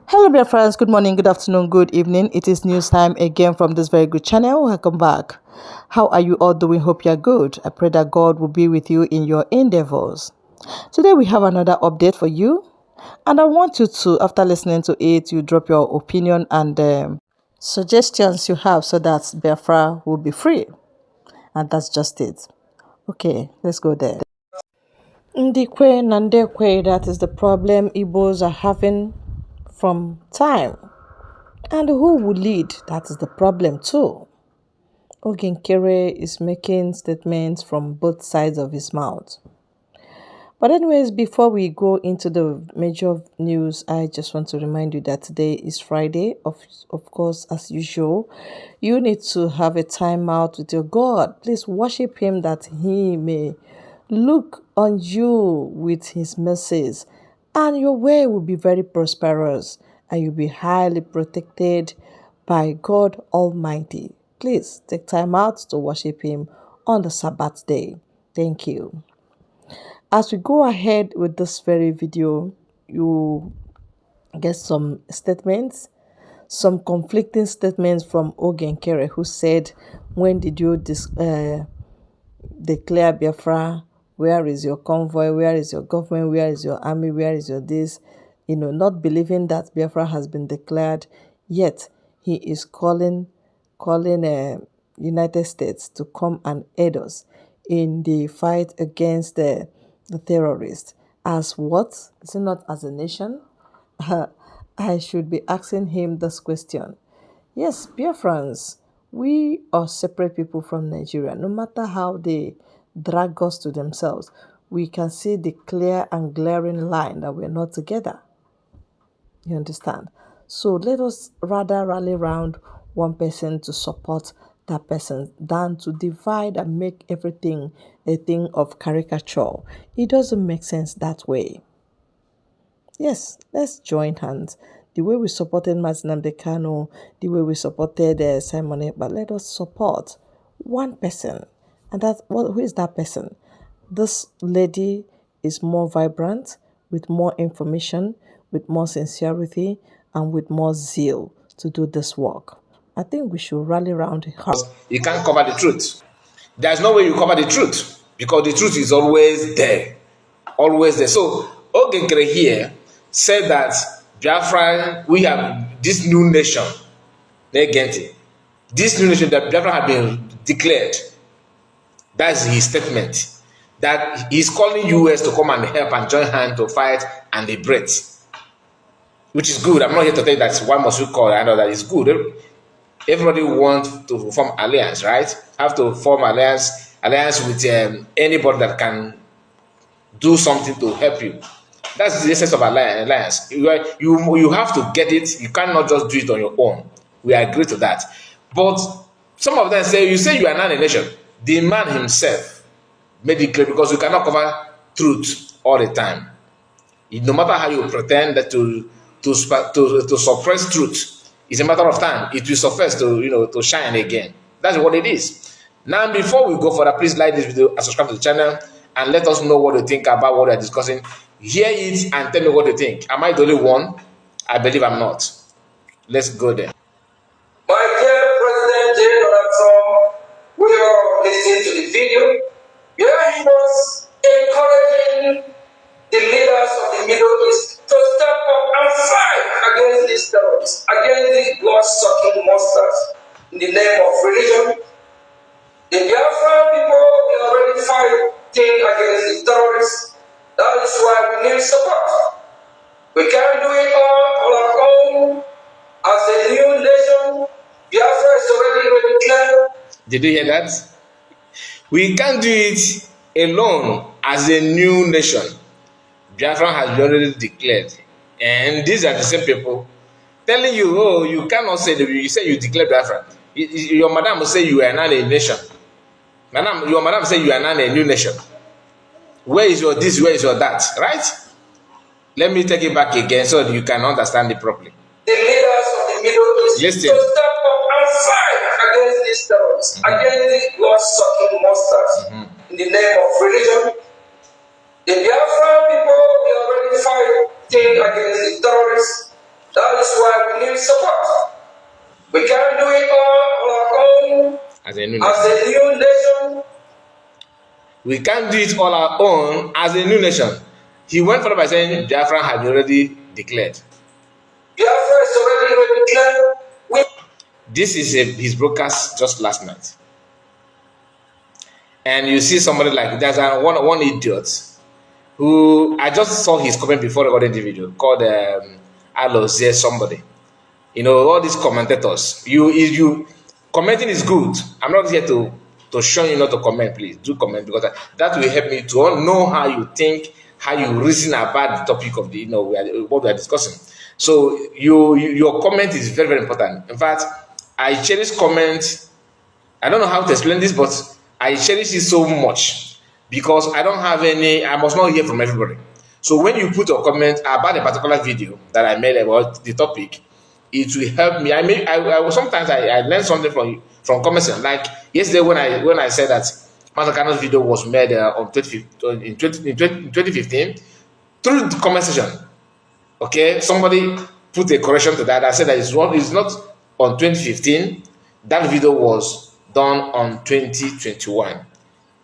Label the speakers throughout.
Speaker 1: Hello, Biafrans. Good morning, good afternoon, good evening. It is news time again from this very good channel. Welcome back. How are you all doing? Hope you're good. I pray that God will be with you in your endeavors. Today we have another update for you, and I want you to, after listening to it, you drop your opinion and suggestions you have so that Biafra will be free. And that's just it. Okay, let's go there. Ndikwe Nandekwe, that is the problem Igbos are having from time. And who will lead? That is the problem too. Nkere is making statements from both sides of his mouth. But anyways, before we go into the major news, I just want to remind you that today is Friday. Of course, as usual, you need to have a time out with your God. Please worship him that he may look on you with his mercies, and your way will be very prosperous, and you'll be highly protected by God Almighty. Please take time out to worship him on the Sabbath day. Thank you. As we go ahead with this very video, you get some statements, some conflicting statements from Nkere, who said, when did you declare Biafra? Where is your convoy? Where is your government? Where is your army? Where is your this? Not believing that Biafra has been declared, yet he is calling United States to come and aid us in the fight against the terrorists. As what? Is it not as a nation? I should be asking him this question. Yes, Biafrans, we are separate people from Nigeria. No matter how they drag us to themselves, we can see the clear and glaring line that we're not together. You understand? So let us rather rally around one person to support that person than to divide and make everything a thing of caricature. It doesn't make sense that way. Yes, let's join hands. The way we supported Martin Dekano, the way we supported Simon, but let us support one person. And who is that person? This lady is more vibrant, with more information, with more sincerity, and with more zeal to do this work. I think we should rally around her.
Speaker 2: You can't cover the truth. There's no way you cover the truth because the truth is always there. Always there. So, Nkere here said that Biafra, we have this new nation, this new nation that Biafra have been declared. That's his statement. That he's calling US to come and help and join hands to fight and liberate. Which is good. I'm not here to tell you that one must we call. I know that it's good. Everybody wants to form alliance, right? Have to form alliance with anybody that can do something to help you. That's the essence of alliance. You have to get it. You cannot just do it on your own. We agree to that. But some of them say, you say you are not a nation. The man himself made it clear because you cannot cover truth all the time. No matter how you pretend that to suppress truth, it's a matter of time. It will surface to shine again. That's what it is. Now, before we go further, please like this video and subscribe to the channel and let us know what you think about what we are discussing. Hear it and tell me what you think. Am I the only one? I believe I'm not. Let's go there.
Speaker 3: My dear President Donald Trump, we are listening to the video. Here he was encouraging the leaders of the Middle East to step up and fight against these terrorists, against these blood-sucking monsters in the name of religion. The Biafran people, we are already fighting against the terrorists. That is why we need support. We can't do it all on our own. As a new nation, Biafra is already declared.
Speaker 2: Did you hear that? We can't do it alone as a new nation. Biafra has been already declared. And these are the same people telling you, oh, you cannot say that you say you declare Biafra. Your madam will say you are not a nation. Your madam will say you are not a new nation. Where is your this? Where is your that? Right? Let me take it back again so that you can understand it properly.
Speaker 3: The leaders of the Middle East to step up and fight against these terrorists, against these blood-sucking monsters in the name of religion. The Biafran people, we are already fighting against the terrorists. That
Speaker 2: As a new
Speaker 3: nation.
Speaker 2: We can't do it all our own as a new nation. He went further by saying Biafra had already declared.
Speaker 3: Biafra is already declared.
Speaker 2: This is his broadcast just last night. And you see somebody like, there's one idiot who, I just saw his comment before recording the video, called Alozie somebody. You know, all these commentators, you commenting is good. I'm not here to show you not to comment. Please do comment, because that will help me to know how you think, how you reason about the topic of the, what we are discussing. So your comment is very, very important. In fact, I cherish comment. I don't know how to explain this, but I cherish it so much because I don't have any, I must not hear from everybody. So when you put a comment about a particular video that I made about the topic, it will help me. Sometimes I learn something from comments. Like yesterday when I said that Master video was made in 2015 through the comment section. Okay, somebody put a correction to that. I said that it's not on 2015. That video was done on 2021.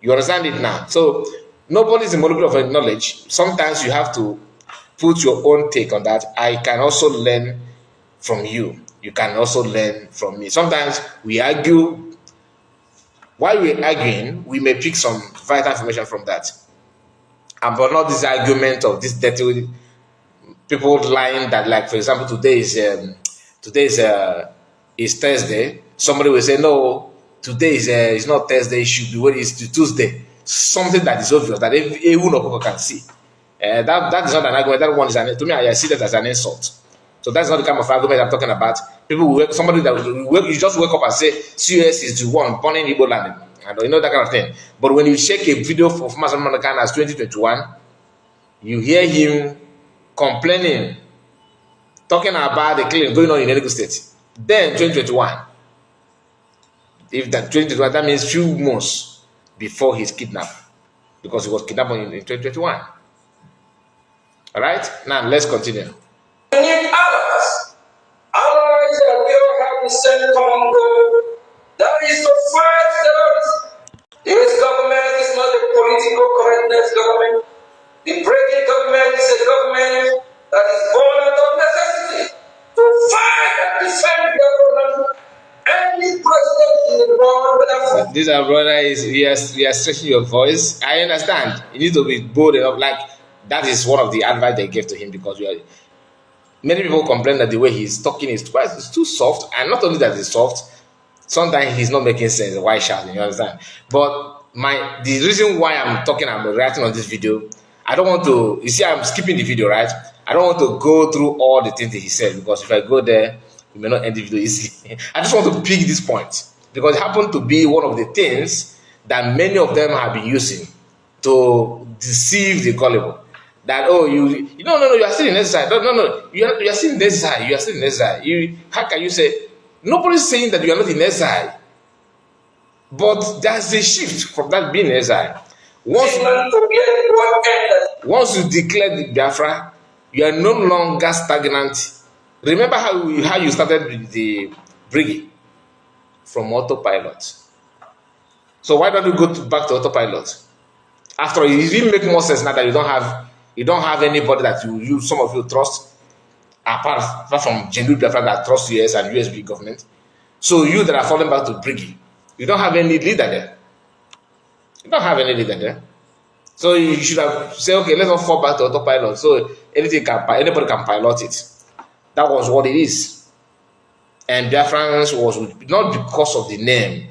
Speaker 2: You understand it now? So nobody's a monopoly of knowledge. Sometimes you have to put your own take on that. I can also learn from you. You can also learn from me. Sometimes we argue. While we're arguing, we may pick some vital information from that. And but not this argument of this dirty people lying that, like, for example, today is Thursday. Somebody will say, no, today is not Thursday. It should be when it's Tuesday. Something that is obvious that even people can see. That is not an argument. That one is to me, I see that as an insult. So that's not the kind of argument I'm talking about. People will somebody that you just wake up and say CUS is the one born in Igbo land, and you know that kind of thing. But when you check a video of Master Manakan as 2021, you hear him complaining, talking about the killing going on in Enugu State. Then 2021, if that 2021, that means few months before his kidnapped, because he was kidnapped in 2021. All right, now let's continue.
Speaker 3: We need allies that we all have the same common goal. That is to fight terrorism. This government is not a political correctness government. The breaking government is a government that is born out of necessity to fight and defend the government. Any president in the world.
Speaker 2: This our brother is we are stretching your voice. I understand. You need to be bold enough. Like that is one of the advice they gave to him, because many people complain that the way he's talking is too soft, and not only that it's soft, sometimes he's not making sense. Why shouting? You understand? But the reason why I'm reacting on this video, I don't want to. You see, I'm skipping the video, right? I don't want to go through all the things that he said, because if I go there, we may not end the video easily. I just want to pick this point because it happened to be one of the things that many of them have been using to deceive the gullible. That no, you are still in exile. No, you are still in exile. You are still in exile. How can you say? Nobody's saying that you are not in exile, but there's a shift from that being in exile. Once you declare the Biafra, you are no longer stagnant. Remember how you started with the Briggy from autopilot. So why don't you go back to autopilot? After all, it will make more sense now that you don't have anybody that some of you trust, apart from genuine Biafra that trust US and USB government. So you that are falling back to Briggy, you don't have any leader there. You don't have any leader there. So you should have said, okay, let's not fall back to autopilot. So anybody can pilot it. That was what it is. And Biafrans was not because of the name,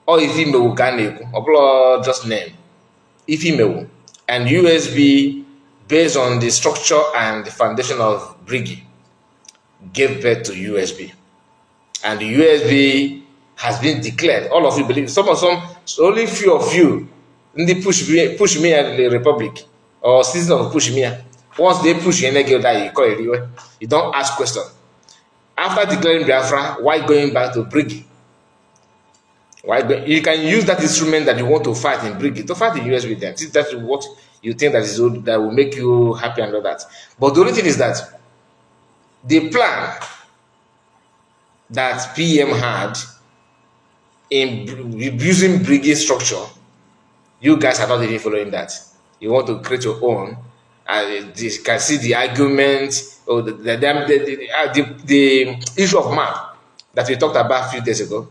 Speaker 2: or Ifimewu Ganeku, or just name. Ifimewu. And USB, based on the structure and the foundation of Briggy, gave birth to USB. And the USB has been declared. All of you believe, only few of you in the push me at the Republic, or citizens of push me. Once they push you, you don't ask questions. After declaring Biafra, why going back to Briggy? You can use that instrument that you want to fight in Briggy to fight in USB then. That's what you think that will make you happy and all that. But the only thing is that the plan that PM had in using brigade structure, you guys are not even following that. You want to create your own. You can see the argument or the issue of map that we talked about a few days ago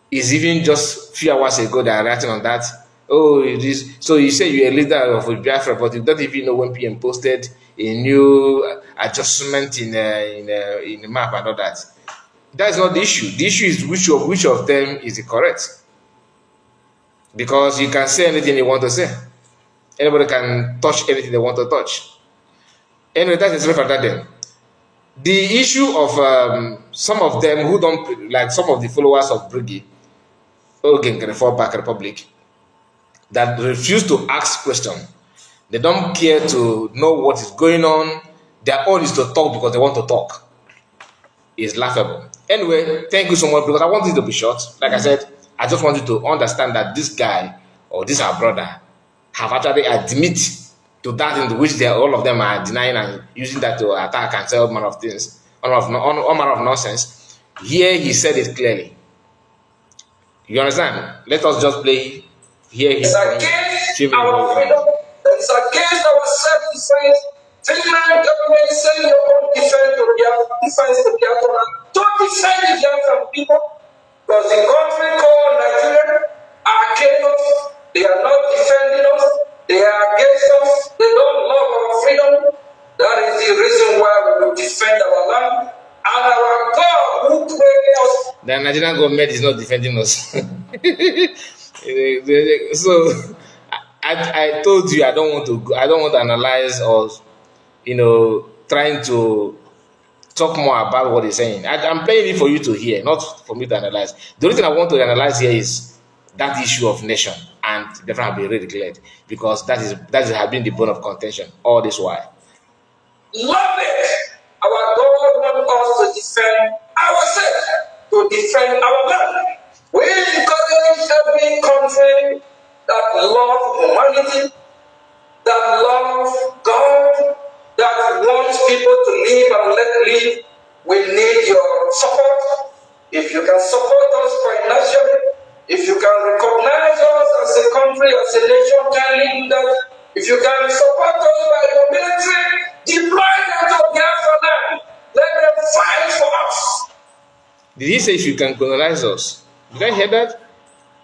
Speaker 2: is even just a few hours ago they are writing on that. Oh, it is. So you say you're a leader of a Biafra, but you don't even know when PM posted a new adjustment in the map and all that. That's not the issue. The issue is which of them is correct. Because you can say anything you want to say. Anybody can touch anything they want to touch. Anyway, that is referred to them. The issue of some of them who don't like some of the followers of Briggy, Nkere for Back Republic, that refuse to ask questions. They don't care to know what is going on. Their own is to talk because they want to talk. It's laughable. Anyway, thank you so much because I want it to be short. Like I said, I just want you to understand that this guy or this our brother have actually admit to that in which all of them are denying and using that to attack and say all manner of things, all manner of nonsense. Here he said it clearly. You understand? Let us just play. Here he
Speaker 3: is against our freedom. It's against our self-defense. Finland government send your own defense to Biafra. Don't defend the Biafran people because the country called Nigeria are chaos. They are not defending us. They are against us. They don't love our freedom. That is the reason why we will defend our land. And our God who created us.
Speaker 2: The Nigerian government is not defending us. So I told you I don't want to analyze or trying to talk more about what he's saying. I'm playing it for you to hear, not for me to analyze. The only thing I want to analyze here is that issue of nation, and definitely be really declared because that has been the bone of contention all this while.
Speaker 3: Love it. Our God wants us to defend ourselves, to defend our land. We encourage every country that loves humanity, that loves God, that wants people to live and let live. We need your support. If you can support us financially, if you can recognize us as a country, as a nation, can lead that. If you can support us by your military, deploy them to Biafra land. Let them fight for us.
Speaker 2: Did he say if you can colonize us? Did I hear that?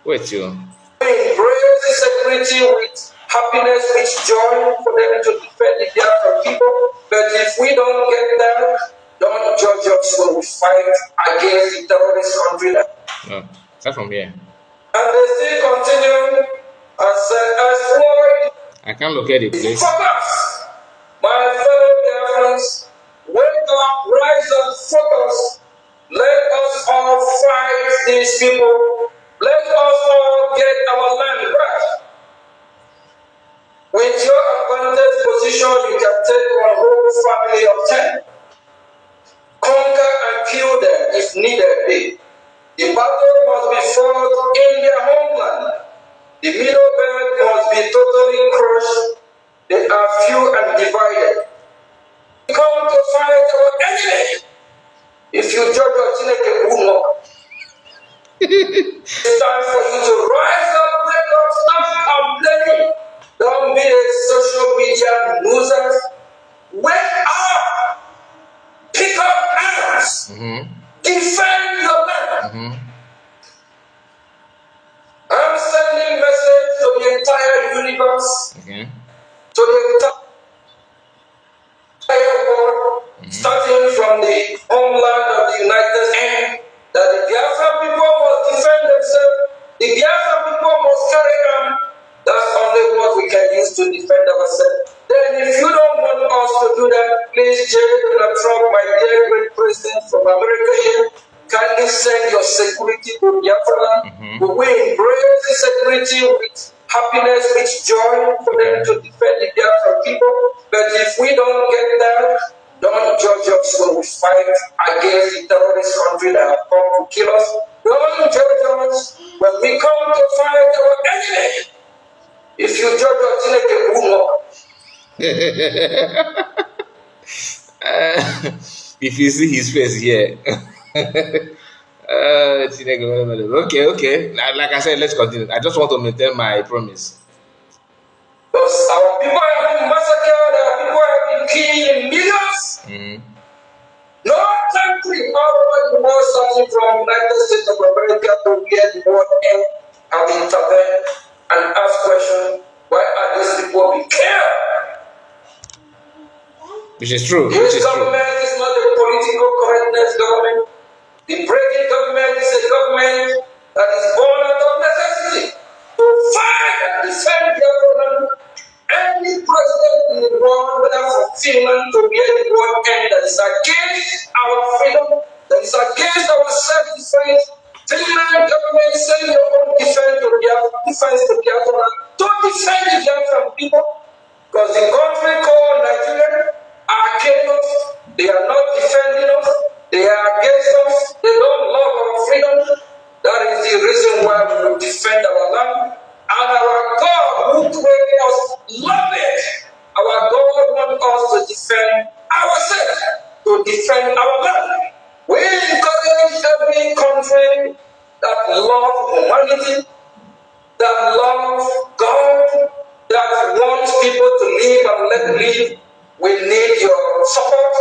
Speaker 2: Wait, you.
Speaker 3: Embrace the security with happiness, with joy for them to defend the Biafra people. But if we don't get there, don't judge us when we fight against the terrorist country.
Speaker 2: No, start from here.
Speaker 3: And they still continue as Floyd.
Speaker 2: I can't locate the place.
Speaker 3: Focus, my fellow Biafrans, wake up, rise up, focus. Let us all fight these people. Let us all get our land back. With your advantage position, you can take one whole family of 10. Conquer and kill them if needed be. The battle must be fought in their homeland. The middle belt must be totally crushed. They are few and divided. We come to fight our enemy. If you judge your Chineke Uno, it's time for you to rise up, break up, stop and play. Don't be a social media losers. Wake up! Pick up arms. Defend your land. I'm sending message to the entire universe, to the entire world, starting from the homeland of the United States, that the Biafra people must defend themselves. The Biafra people must carry on. That's only what we can use to defend ourselves. Then if you don't want us to do that, please J. Donald Trump, my dear great president from America here, kindly send your security to Biafra. We will embrace the security with happiness, with joy for them to defend the Biafra people. But if we don't get that, don't judge us when we fight against the terrorist country that have come to kill us. Don't judge us when we come to fight our enemy. If you judge us, like a woman.
Speaker 2: If you see his face here, Okay, okay. Like I said, let's continue. I just want to maintain my promise.
Speaker 3: Because our people have been massacred, our people have been killed in millions. No country all over the world, starting from United States of America to where the world end, have intervened and asked questions, why are these people being killed?
Speaker 2: Which is true.
Speaker 3: This government is not a political correctness government. The breaking government is a government that is born out of necessity to fight and defend their government. Any president in the world, whether from Finland to where the world end, that is against our freedom, that is against our self-defense. Finland government send your own defense to Biafra to defend the Biafran people, because the country called Nigeria are against us. They are not defending us. They are against us. They don't love our freedom. That is the reason why we will defend our land. And our God who created us love it. Our God wants us to defend ourselves, to defend our land. We encourage every country that loves humanity, that loves God, that wants people to live and let live. We need your support.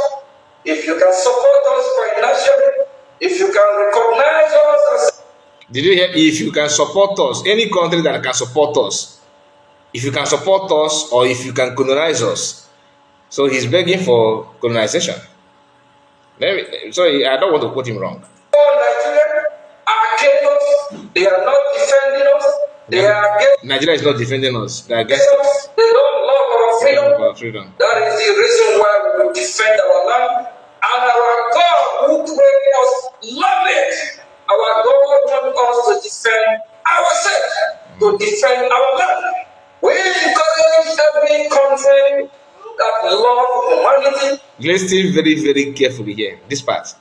Speaker 3: If you can support us financially, if you can recognize us as...
Speaker 2: Did you hear? If you can support us, any country that can support us, if you can support us or if you can colonize us. So he's begging for colonization. Sorry, I don't want to quote him wrong.
Speaker 3: Nigeria are against us. They are not defending us. They are against...
Speaker 2: Nigeria is not defending us. They are against
Speaker 3: us. They don't love our freedom. That is the reason why we will defend our land. And our God who created us love it. Our God wants us to defend ourselves, to defend our land. We encourage every country that loves humanity.
Speaker 2: Listen very, very carefully here. This part.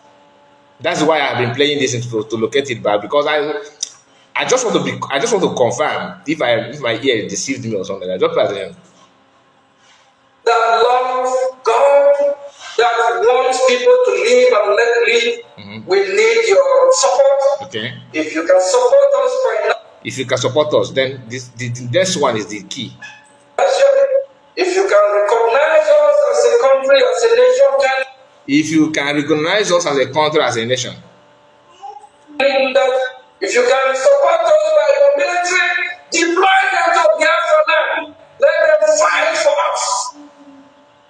Speaker 2: That's why I've been playing this to locate it back, because I just want to confirm if my ear deceived me or something. I just play to him.
Speaker 3: That loves God, that wants people to live and let live. We need your support.
Speaker 2: Okay.
Speaker 3: If you can support us right now.
Speaker 2: If you can support us, then the next one is the key.
Speaker 3: If you can recognize us as a country, as a nation.
Speaker 2: If you can recognize us as a country, as a nation.
Speaker 3: That if you can support us by your military, deploy them to Biafra land. Let them fight for us.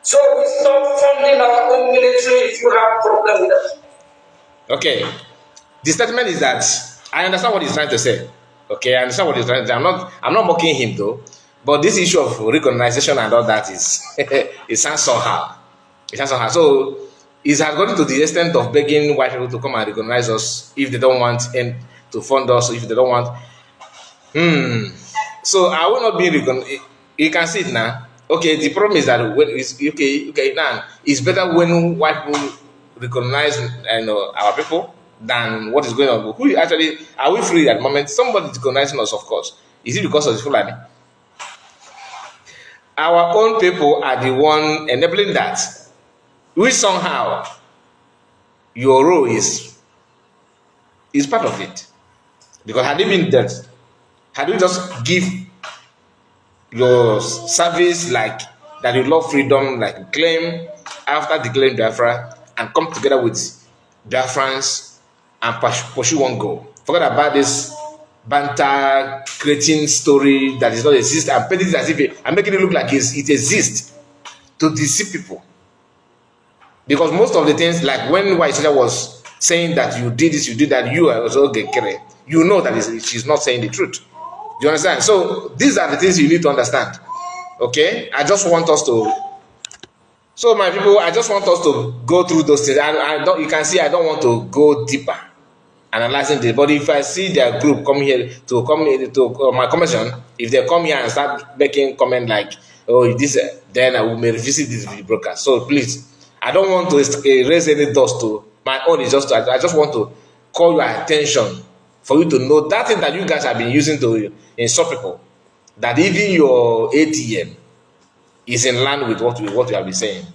Speaker 3: So we stop funding our own military if you have problem with that.
Speaker 2: Okay. The statement is that I understand what he's trying to say. Okay, I understand what he's trying to say. I'm not mocking him though. But this issue of recognition and all that is it sounds somehow. It sounds somehow. So it has gotten to the extent of begging white people to come and recognize us if they don't want and to fund us, if they don't want. So I will not be recognized. You can see it now. Okay, the problem is that when it's okay now, it's better when white people recognize our people than what is going on. Who actually are we free at the moment? Somebody is recognizing us, of course. Is it because of the Fulani? Our own people are the one enabling that. Which somehow your role is part of it. Because had it been that, had you just give your service like that, you love freedom, like you claim after declaring Biafra and come together with Biafrans and pursue one goal. Forget about this banter creating story that does not exist and painting it as if and making it look like it exists to deceive people. Because most of the things, like when White Soldier was saying that you did this, you did that, you are also Nkere, you know that she's not saying the truth. Do you understand? So these are the things you need to understand. Okay? I just want us to. So my people, I just want us to go through those things. You can see I don't want to go deeper analyzing this. But if I see their group come here to my commission, if they come here and start making comment like, oh, this, then I will revisit this broadcast. So please, I don't want to raise any dust to my own. Is just I just want to call your attention for you to know that thing that you guys have been using to insult people, that even your ATM is in line with what we have been saying.